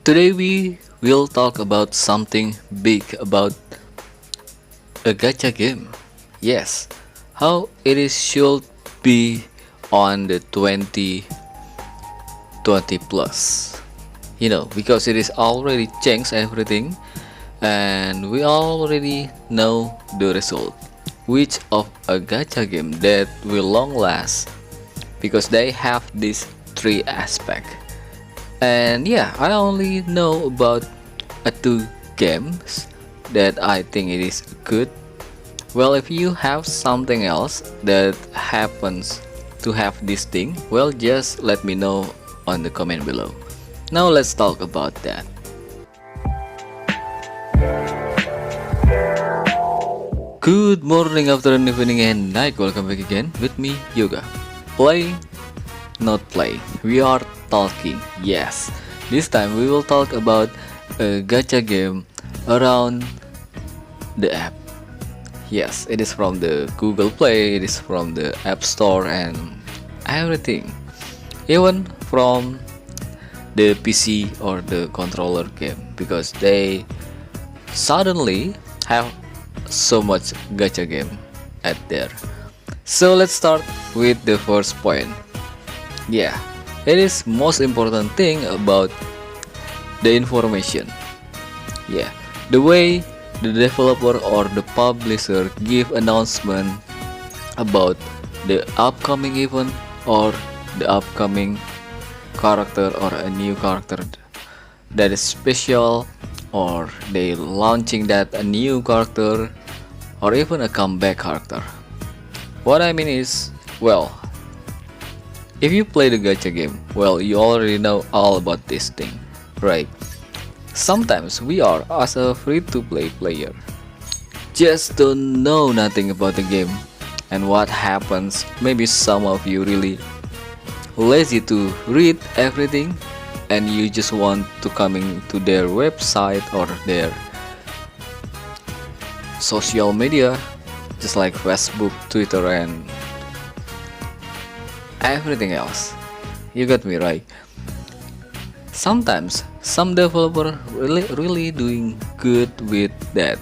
Today we will talk about something big about a gacha game. Yes, how it is should be on the 2020 plus. Because it is already changed everything and we already know the result. Which of a gacha game that will long last because they have these three aspects. And yeah, I only know about two games that I think it is good. Well, if you have something else that happens to have this thing, well, just let me know on the comment below. Now let's talk about that. Good morning, afternoon, evening, and night. Welcome back again with me, Yoga. Play, not play. We are talking. Yes, this time we will talk about a gacha game around the app. Yes, it is from the Google Play, it is from the App Store, and everything. Even from the PC or the controller game because they suddenly have so much gacha game at there. So let's start with the first point. Yeah, it is most important thing about the information. Yeah, the way the developer or the publisher give announcement about the upcoming event or the upcoming character or a new character that is special, or they launching that a new character or even a comeback character. What I mean is, well, if you play the gacha game, well, you already know all about this thing, right? Sometimes we are as a free-to-play player just don't know nothing about the game and what happens. Maybe some of you really lazy to read everything and you just want to coming to their website or their social media just like Facebook, Twitter, and everything else. You got me right. Sometimes some developer really doing good with that.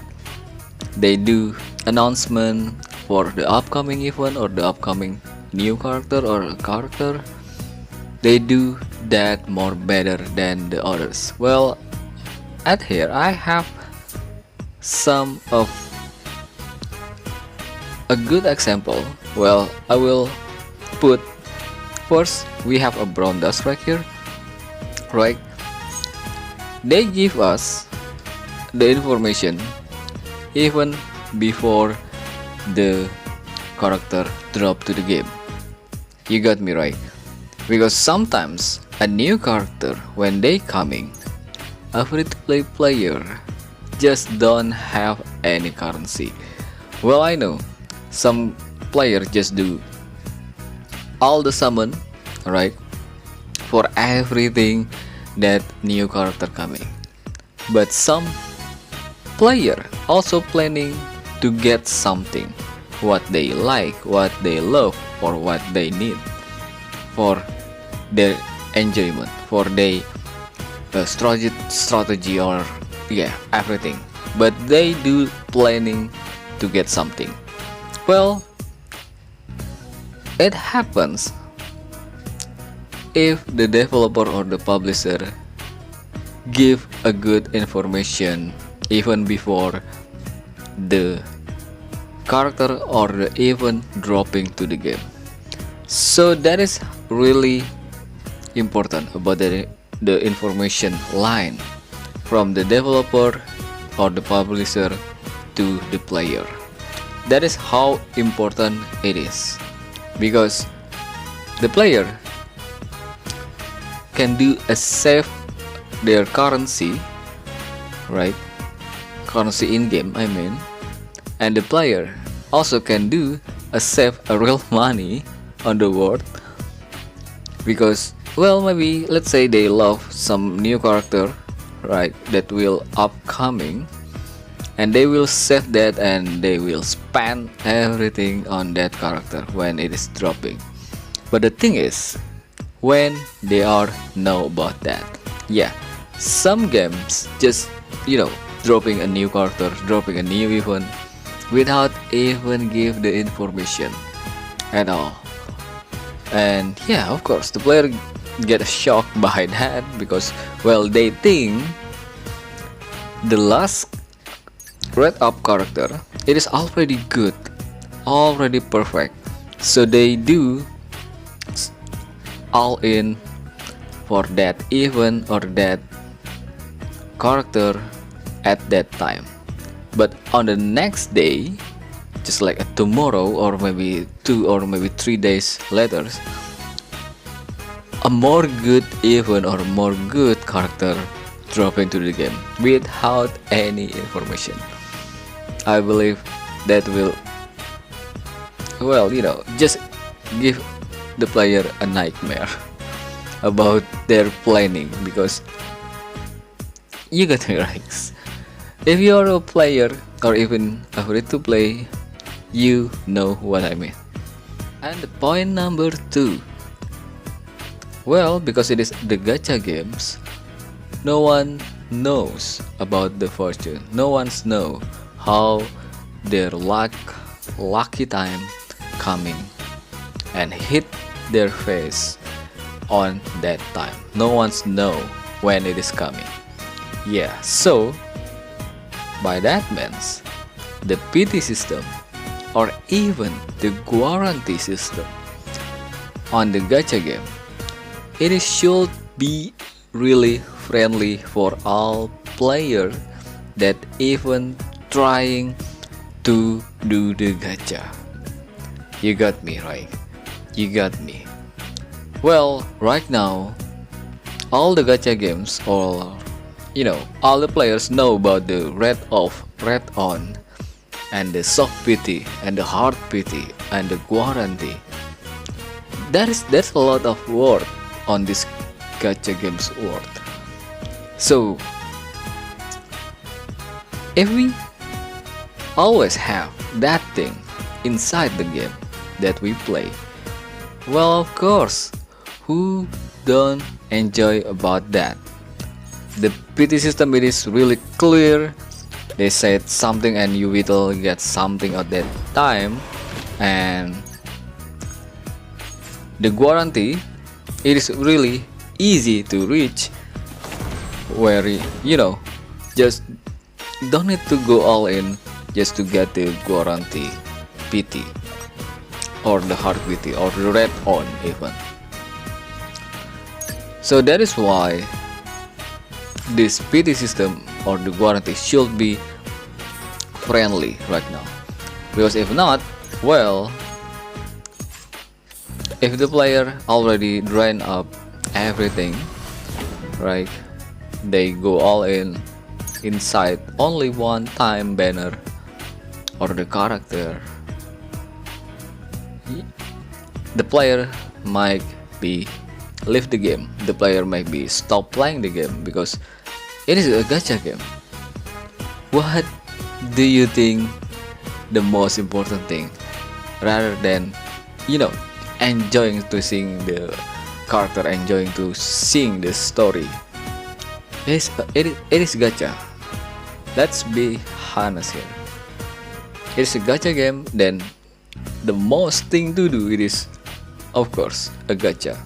They do announcement for the upcoming event or the upcoming new character or a character. They do that more better than the others. Well, at here I have some of a good example. Well, I will put first we have a brown dust right here, right? They give us the information even before the character drop to the game. You got me right, because sometimes a new character when they coming, a free-to-play player just don't have any currency. Well, I know some players just do all the summon, right, for everything that new character coming, but some player also planning to get something what they like, what they love, or what they need for their enjoyment, for their strategy, or yeah, everything, but they do planning to get something. Well, it happens if the developer or the publisher give a good information even before the character or the event dropping to the game. So that is really important about the information line from the developer or the publisher to the player. That is how important it is, because the player can do a save their currency, right? Currency in game, I mean, and the player also can do a save a real money on the world, because well, maybe let's say they love some new character, right, that will upcoming, and they will save that and they will spend everything on that character when it is dropping. But the thing is, when they are know about that, yeah, Some games just, you know, dropping a new character, dropping a new event without even give the information at all. And yeah, of course, the player get a shock by that because, well, they think the last red up character it is already good, already perfect, so they do all in for that event or that character at that time. But on the next day, just like tomorrow or maybe 2 or maybe 3 days later, a more good event or more good character drop into the game without any information. I believe that will, well, just give the player a nightmare about their planning, because you got me right. If you're a player or even a free to play, you know what I mean. And the point number 2, well, because it is the gacha games, no one knows about the fortune. No one's know how their lucky time coming and hit their face on that time. No one's know when it is coming. Yeah, so by that means the PT system or even the guarantee system on the gacha game, it is should be really friendly for all players that even trying to do the gacha. You got me right. You got me. Well, right now all the gacha games, or all the players know about the red off, red on, and the soft PT and the hard PT and the guarantee. There's a lot of word on this gacha games world. So if we always have that thing inside the game that we play, well, of course, who don't enjoy about that? The PT system, it is really clear. They said something and you will get something at that time. And the guarantee, it is really easy to reach, where just don't need to go all in just to get the guarantee PT or the hard PT or the red on even. So that is why this PT system or the guarantee should be friendly right now, because if not, well, if the player already drain up everything, right, they go all in inside only one time banner or the character, the player might be leave the game, the player might be stop playing the game, because it is a gacha game. What do you think the most important thing, rather than enjoying to seeing the character, enjoying to sing the story? It is gacha. Let's be honest here. It is a gacha game, then the most thing to do it is, of course, a gacha.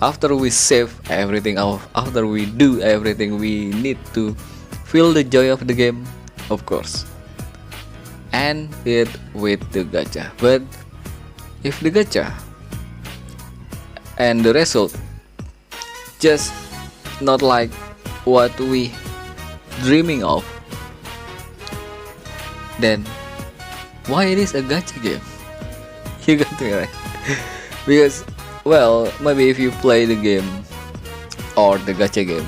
After we save everything, after we do everything, we need to feel the joy of the game, of course, and it with the gacha. But if the gacha and the result just not like what we dreaming of, then why it is a gacha game? You got me right. Because, well, maybe if you play the game or the gacha game,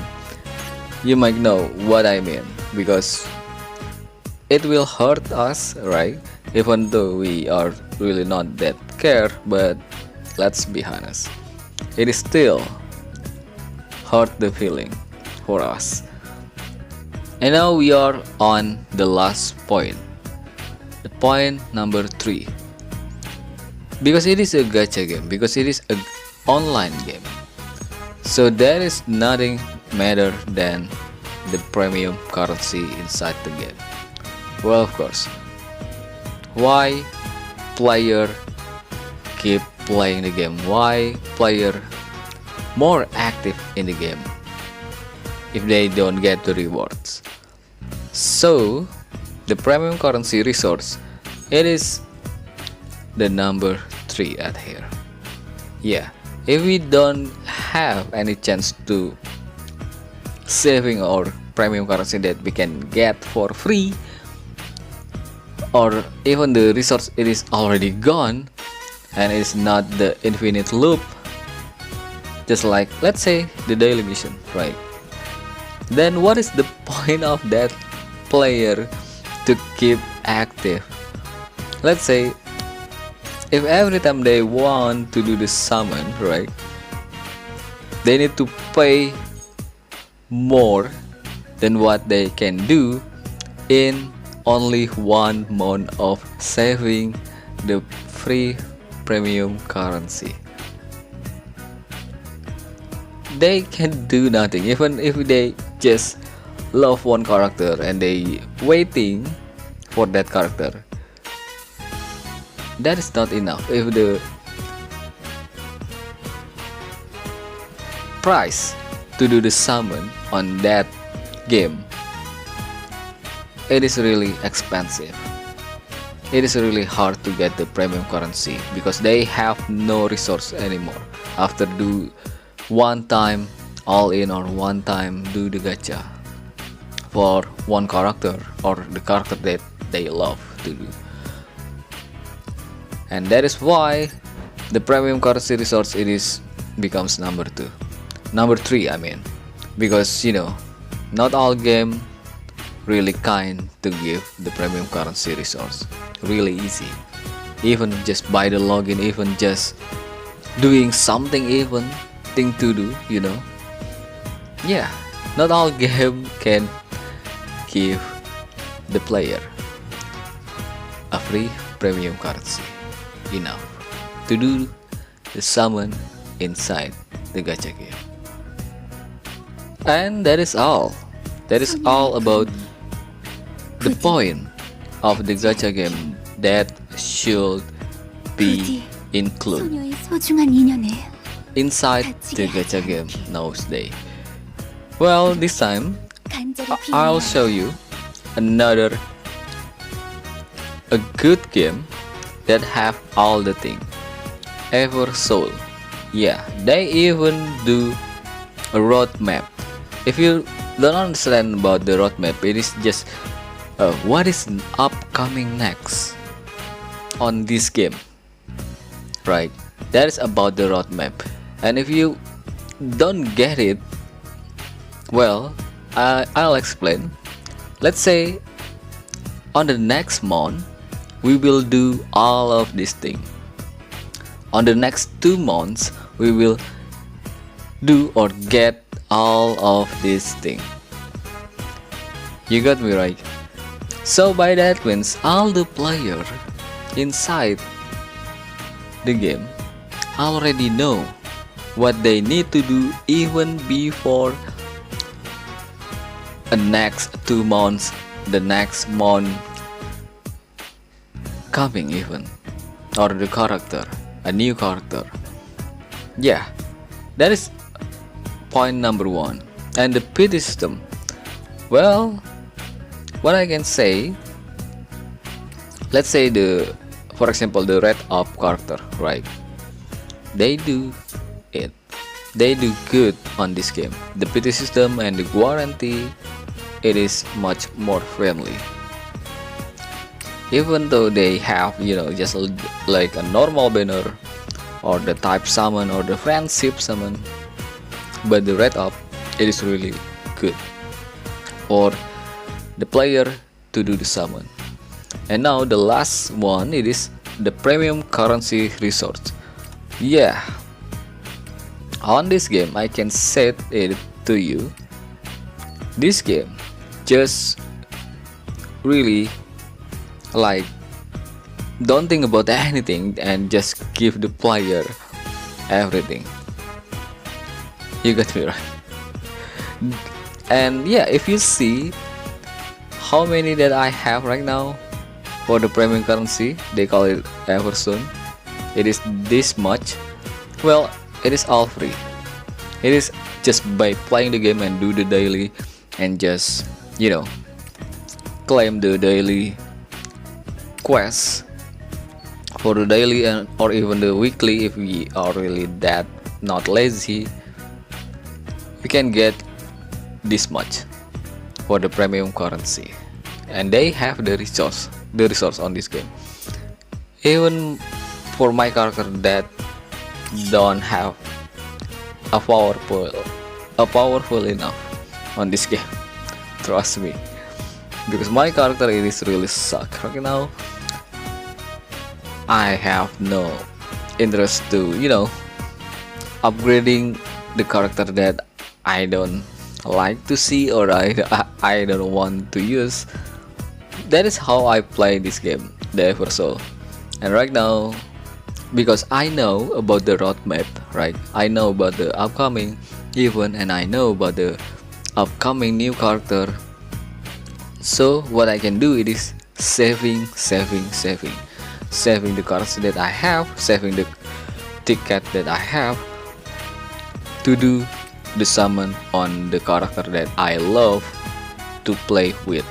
you might know what I mean, because it will hurt us, right? Even though we are really not that care, but let's be honest, it is still hurt the feeling for us. And now we are on the last point, the point number 3. Because it is a gacha game, because it is an online game, so there is nothing matter than the premium currency inside the game? Well, of course, why player keep playing the game? Why player more active in the game if they don't get the rewards? So the premium currency resource, it is the number 3 at here. Yeah, if we don't have any chance to saving our premium currency that we can get for free, or even the resource it is already gone and it's not the infinite loop, just like let's say the daily mission, right? Then what is the point of that player to keep active? Let's say if every time they want to do the summon, right, they need to pay more than what they can do in only 1 month of saving the free premium currency. They can do nothing even if they just love one character and they waiting for that character. That is not enough if the price to do the summon on that game, it is really expensive. It is really hard to get the premium currency because they have no resource anymore after do one time all in or one time do the gacha for one character or the character that they love to do. And that is why the premium currency resource it is becomes number 3 I mean, because you know not all game really kind to give the premium currency resource really easy, even just buy the login, even just doing something even thing to do, you know. Yeah, not all game can give the player a free premium currency enough to do the summon inside the gacha game. And that is all. That is all about the point of the gacha game that should be included inside the gacha game nowadays. Well, this time I'll show you another a good game that have all the thing ever sold. Yeah, they even do a roadmap. If you don't understand about the roadmap, it is just what is upcoming next on this game, right? That is about the roadmap. And if you don't get it, well, I'll explain. Let's say on the next month we will do all of this thing. On the next 2 months we will do or get all of this thing. You got me right? So by that means all the player inside the game already know what they need to do even before the next 2 months, the next month coming even, or the character, a new character. Yeah, that is point number 1. And the pity system, well, what I can say, let's say for example the red up character, right? They do it, they do good on this game. The pity system and the guarantee, it is much more friendly. Even though they have, you know, just like a normal banner or the type summon or the friendship summon, but the red up, it is really good for the player to do the summon. And now the last one, it is the premium currency resource. Yeah, on this game I can set it to you, this game just really like don't think about anything and just give the player everything. You got me right? And yeah, if you see how many that I have right now for the premium currency, they call it ever soon, it is this much. Well, it is all free. It is just by playing the game and do the daily and just, you know, claim the daily quests for the daily and or even the weekly. If we are really that not lazy, we can get this much for the premium currency, and they have the resource on this game. Even for my character that don't have a powerful enough on this game, trust me, because my character it is really suck right now. I have no interest to, upgrading the character that I don't like to see, or I don't want to use. That is how I play this game, the Eversoul. And right now, because I know about the roadmap, right? I know about the upcoming event, and I know about the upcoming new character. So what I can do it is saving the cards that I have, saving the ticket that I have to do the summon on the character that I love to play with.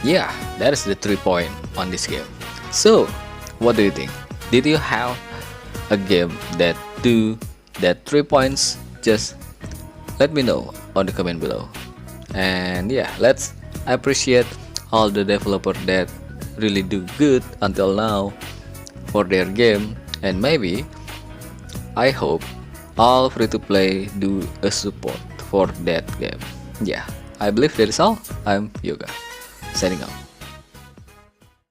Yeah, that is the 3 point on this game. So what do you think? Did you have a game that do that 3 points? Just let me know on the comment below. And yeah, let's appreciate all the developer that really do good until now for their game, and maybe I hope all free to play do a support for that game. Yeah, I believe that is all. I'm Yoga, signing out.